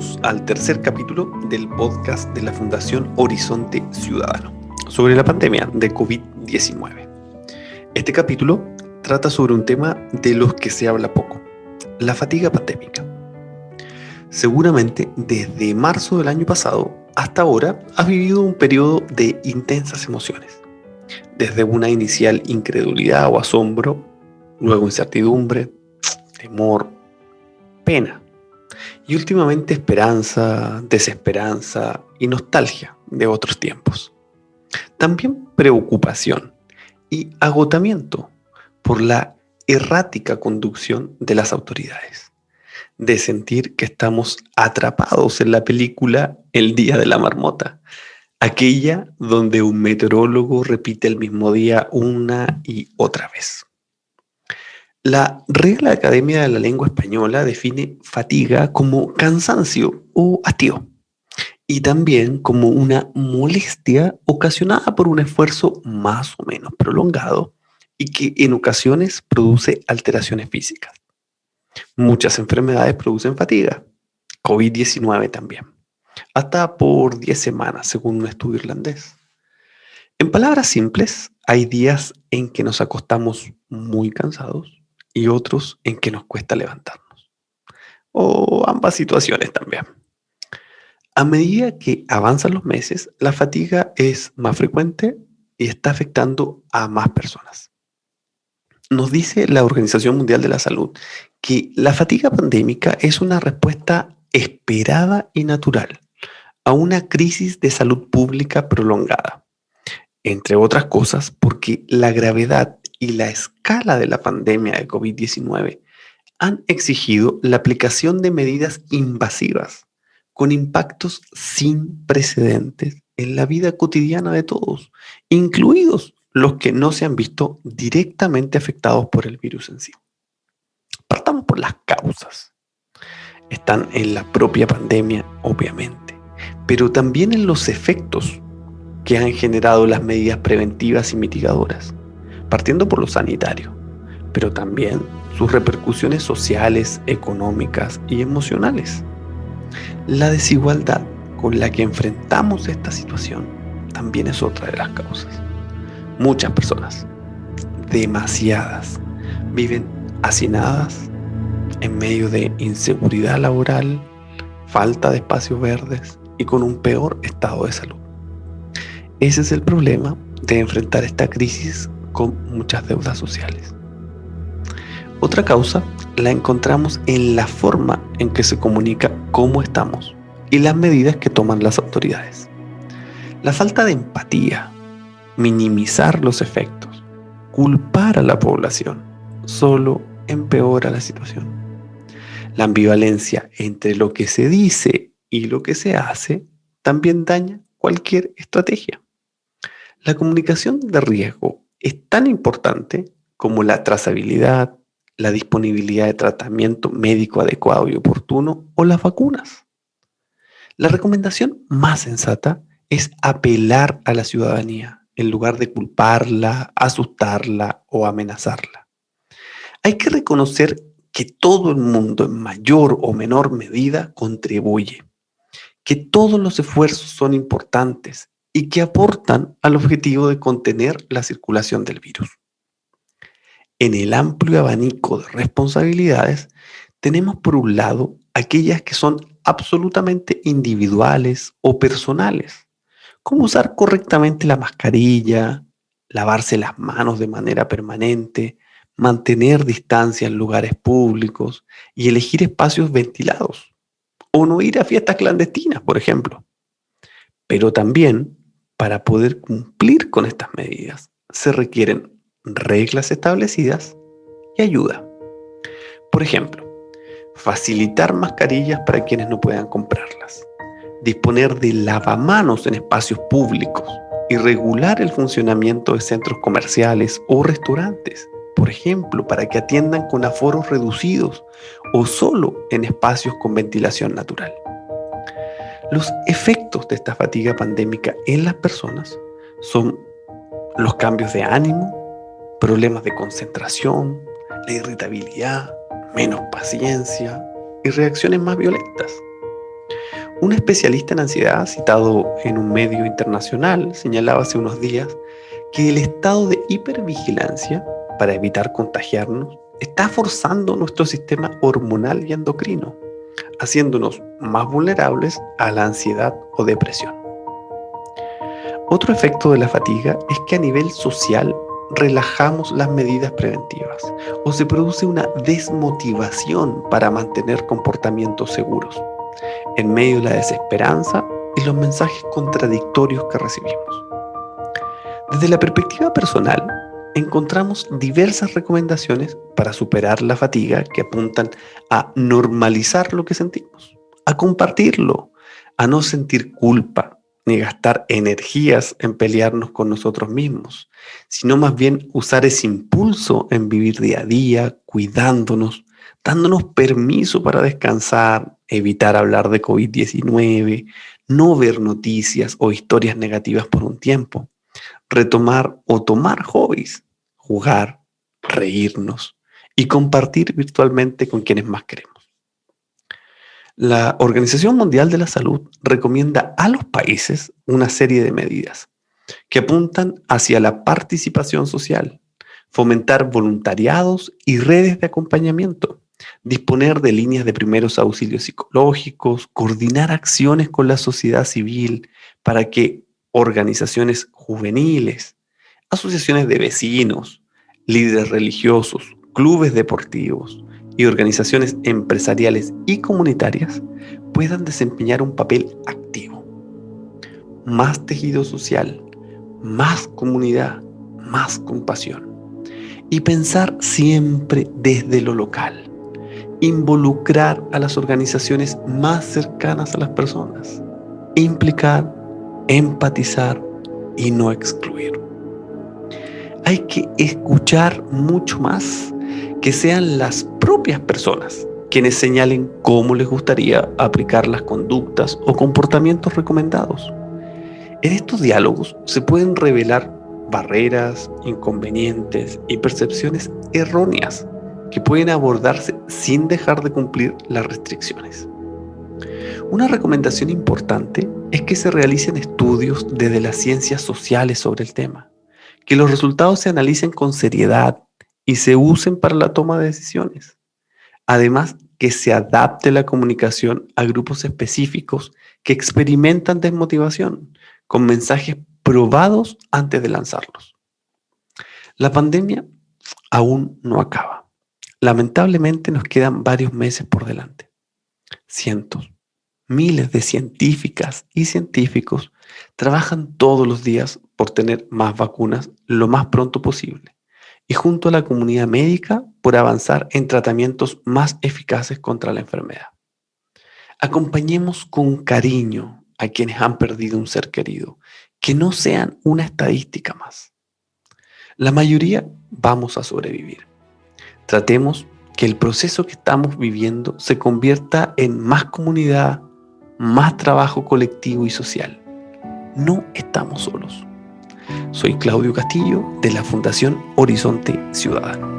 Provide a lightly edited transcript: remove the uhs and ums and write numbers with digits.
bienvenidos al tercer capítulo del podcast de la Fundación Horizonte Ciudadano sobre la pandemia de COVID-19. Este capítulo trata sobre un tema de los que se habla poco, la fatiga pandémica. Seguramente desde marzo del año pasado hasta ahora has vivido un periodo de intensas emociones, desde una inicial incredulidad o asombro, luego incertidumbre, temor, pena. Y últimamente esperanza, desesperanza y nostalgia de otros tiempos. También preocupación y agotamiento por la errática conducción de las autoridades. De sentir que estamos atrapados en la película El Día de la Marmota, aquella donde un meteorólogo repite el mismo día una y otra vez. La Real Academia de la Lengua Española define fatiga como cansancio o hastío y también como una molestia ocasionada por un esfuerzo más o menos prolongado y que en ocasiones produce alteraciones físicas. Muchas enfermedades producen fatiga, COVID-19 también, hasta por 10 semanas según un estudio irlandés. En palabras simples, hay días en que nos acostamos muy cansados y otros en que nos cuesta levantarnos. O ambas situaciones también. A medida que avanzan los meses, la fatiga es más frecuente y está afectando a más personas. Nos dice la Organización Mundial de la Salud que la fatiga pandémica es una respuesta esperada y natural a una crisis de salud pública prolongada, entre otras cosas porque la gravedad y la escala de la pandemia de COVID-19 han exigido la aplicación de medidas invasivas con impactos sin precedentes en la vida cotidiana de todos, incluidos los que no se han visto directamente afectados por el virus en sí. Partamos por las causas. Están en la propia pandemia, obviamente, pero también en los efectos que han generado las medidas preventivas y mitigadoras, partiendo por lo sanitario, pero también sus repercusiones sociales, económicas y emocionales. La desigualdad con la que enfrentamos esta situación también es otra de las causas. Muchas personas, demasiadas, viven hacinadas en medio de inseguridad laboral, falta de espacios verdes y con un peor estado de salud. Ese es el problema de enfrentar esta crisis con muchas deudas sociales. Otra causa la encontramos en la forma en que se comunica cómo estamos y las medidas que toman las autoridades. La falta de empatía, minimizar los efectos, culpar a la población, solo empeora la situación. La ambivalencia entre lo que se dice y lo que se hace también daña cualquier estrategia. La comunicación de riesgo es tan importante como la trazabilidad, la disponibilidad de tratamiento médico adecuado y oportuno o las vacunas. La recomendación más sensata es apelar a la ciudadanía en lugar de culparla, asustarla o amenazarla. Hay que reconocer que todo el mundo en mayor o menor medida contribuye, que todos los esfuerzos son importantes y que aportan al objetivo de contener la circulación del virus. En el amplio abanico de responsabilidades, tenemos por un lado aquellas que son absolutamente individuales o personales, como usar correctamente la mascarilla, lavarse las manos de manera permanente, mantener distancia en lugares públicos y elegir espacios ventilados, o no ir a fiestas clandestinas, por ejemplo. Pero también, para poder cumplir con estas medidas, se requieren reglas establecidas y ayuda. Por ejemplo, facilitar mascarillas para quienes no puedan comprarlas, disponer de lavamanos en espacios públicos y regular el funcionamiento de centros comerciales o restaurantes, por ejemplo, para que atiendan con aforos reducidos o solo en espacios con ventilación natural. Los efectos de esta fatiga pandémica en las personas son los cambios de ánimo, problemas de concentración, la irritabilidad, menos paciencia y reacciones más violentas. Un especialista en ansiedad, citado en un medio internacional, señalaba hace unos días que el estado de hipervigilancia, para evitar contagiarnos, está forzando nuestro sistema hormonal y endocrino, haciéndonos más vulnerables a la ansiedad o depresión. Otro efecto de la fatiga es que a nivel social relajamos las medidas preventivas o se produce una desmotivación para mantener comportamientos seguros, en medio de la desesperanza y los mensajes contradictorios que recibimos. Desde la perspectiva personal, encontramos diversas recomendaciones para superar la fatiga que apuntan a normalizar lo que sentimos, a compartirlo, a no sentir culpa ni gastar energías en pelearnos con nosotros mismos, sino más bien usar ese impulso en vivir día a día, cuidándonos, dándonos permiso para descansar, evitar hablar de COVID-19, no ver noticias o historias negativas por un tiempo, retomar o tomar hobbies, jugar, reírnos y compartir virtualmente con quienes más queremos. La Organización Mundial de la Salud recomienda a los países una serie de medidas que apuntan hacia la participación social, fomentar voluntariados y redes de acompañamiento, disponer de líneas de primeros auxilios psicológicos, coordinar acciones con la sociedad civil para que organizaciones juveniles, asociaciones de vecinos, líderes religiosos, clubes deportivos y organizaciones empresariales y comunitarias puedan desempeñar un papel activo. Más tejido social, más comunidad, más compasión. Y pensar siempre desde lo local. Involucrar a las organizaciones más cercanas a las personas. Implicar, empatizar y no excluir. Hay que escuchar mucho más, que sean las propias personas quienes señalen cómo les gustaría aplicar las conductas o comportamientos recomendados. En estos diálogos se pueden revelar barreras, inconvenientes y percepciones erróneas que pueden abordarse sin dejar de cumplir las restricciones. Una recomendación importante es que se realicen estudios desde las ciencias sociales sobre el tema, que los resultados se analicen con seriedad y se usen para la toma de decisiones. Además, que se adapte la comunicación a grupos específicos que experimentan desmotivación, con mensajes probados antes de lanzarlos. La pandemia aún no acaba. Lamentablemente nos quedan varios meses por delante. Cientos, miles de científicas y científicos trabajan todos los días por tener más vacunas lo más pronto posible y junto a la comunidad médica por avanzar en tratamientos más eficaces contra la enfermedad. Acompañemos con cariño a quienes han perdido un ser querido, que no sean una estadística más. La mayoría vamos a sobrevivir. Tratemos que el proceso que estamos viviendo se convierta en más comunidad, más trabajo colectivo y social. No estamos solos. Soy Claudio Castillo de la Fundación Horizonte Ciudadano.